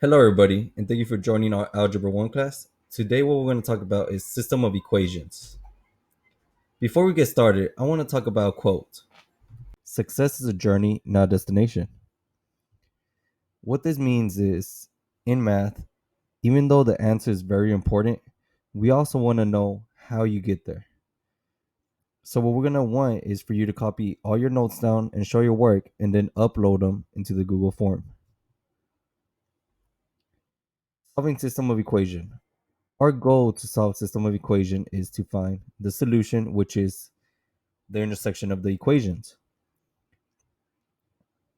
Hello, everybody, and thank you for joining our Algebra 1 class. Today, what we're going to talk about is system of equations. Before we get started, I want to talk about a quote. Success is a journey, not a destination. What this means is, in math, even though the answer is very important, we also want to know how you get there. So what we're going to want is for you to copy all your notes down and show your work and then upload them into the Google form. Solving system of equation. Our goal to solve system of equation is to find the solution, which is the intersection of the equations.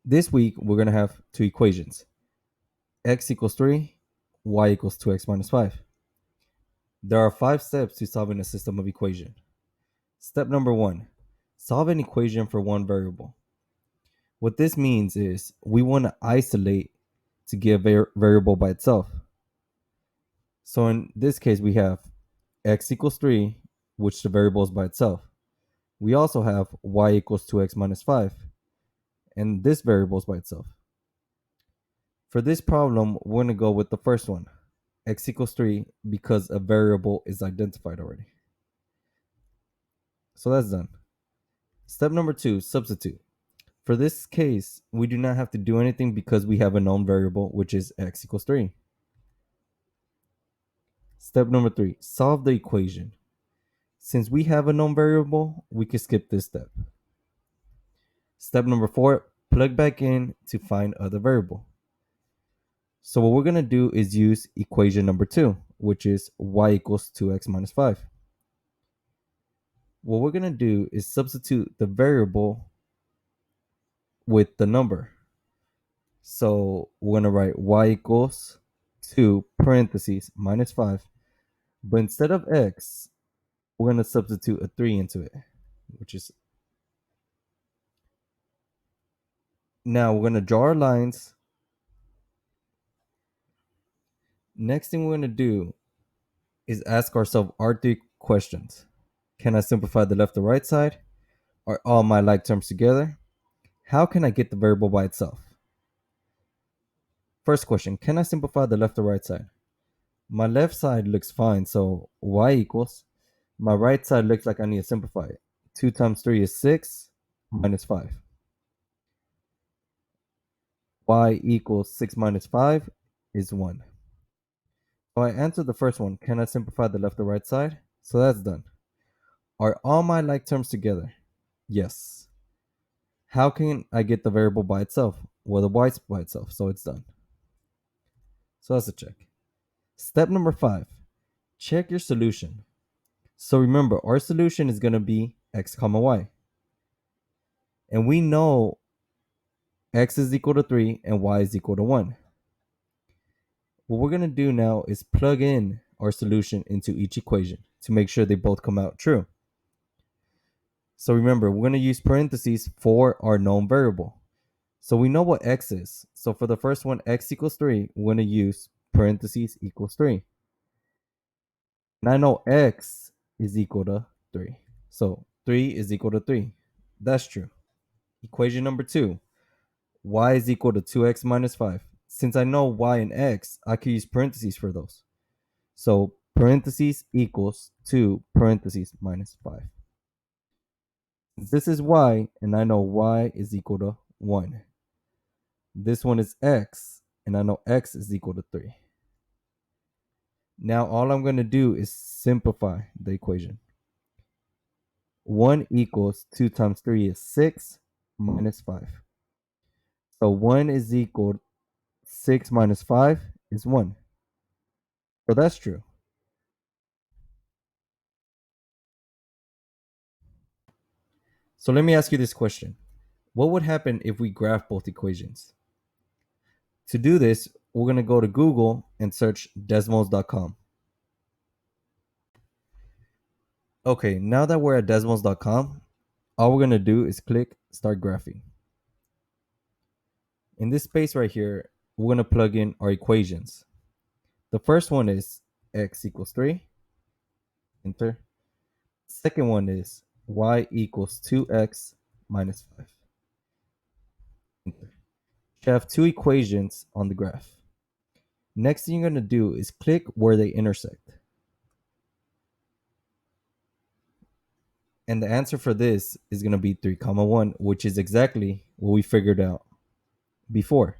This week, we're going to have two equations, x equals 3, y equals 2x minus 5. There are 5 steps to solving a system of equation. Step number 1, solve an equation for one variable. What this means is we want to isolate to get a variable by itself. So in this case, we have x equals 3, which the variable is by itself. We also have y equals 2x minus 5, and this variable is by itself. For this problem, we're going to go with the first one, x equals 3, because a variable is identified already. So that's done. Step number 2, substitute. For this case, we do not have to do anything because we have a known variable, which is x equals 3. Step number 3, solve the equation. Since we have a known variable, we can skip this step. Step number 4, plug back in to find other variable. So what we're going to do is use equation number 2, which is y equals 2x minus 5. What we're going to do is substitute the variable with the number. So we're going to write y equals 2 parentheses minus 5. But instead of x, we're going to substitute a 3 into it, which is... Now we're going to draw our lines. Next thing we're going to do is ask ourselves our 3 questions. Can I simplify the left or right side? Are all my like terms together? How can I get the variable by itself? First question, can I simplify the left or right side? My left side looks fine, so y equals. My right side looks like I need to simplify it. 2 times 3 is 6 minus 5. Y equals 6 minus 5 is 1. So I answered the first one. Can I simplify the left or right side? So that's done. Are all my like terms together? Yes. How can I get the variable by itself? Well, the y's by itself, so it's done. So that's a check. Step number 5, check your solution. So remember, our solution is going to be x comma y. And we know x is equal to 3 and y is equal to 1. What we're going to do now is plug in our solution into each equation to make sure they both come out true. So remember, we're going to use parentheses for our known variable. So we know what x is. So for the first one, x equals 3, we're going to use parentheses equals 3. And I know x is equal to 3. So 3 is equal to 3. That's true. Equation number 2, y is equal to 2x minus 5. Since I know y and x, I can use parentheses for those. So parentheses equals 2 parentheses minus 5. Since this is y, and I know y is equal to 1. This one is x, and I know x is equal to 3. Now all I'm going to do is simplify the equation. 1 equals 2 times 3 is 6 minus 5. So 1 is equal 6 minus 5 is 1. So that's true. So let me ask you this question. What would happen if we graph both equations? To do this, we're going to go to Google and search Desmos.com. Okay, now that we're at Desmos.com, all we're going to do is click Start Graphing. In this space right here, we're going to plug in our equations. The first one is x equals 3. Enter. Second one is y equals 2x minus 5. Enter. You have two equations on the graph. Next thing you're going to do is click where they intersect. And the answer for this is going to be 3 comma 1, which is exactly what we figured out before.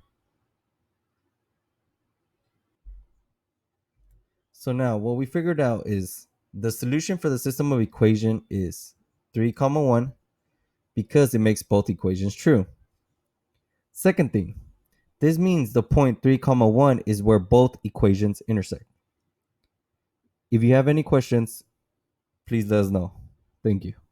So now what we figured out is the solution for the system of equation is 3 comma 1 because it makes both equations true. Second thing, this means the point 3 comma 1 is where both equations intersect. If you have any questions, please let us know. Thank you.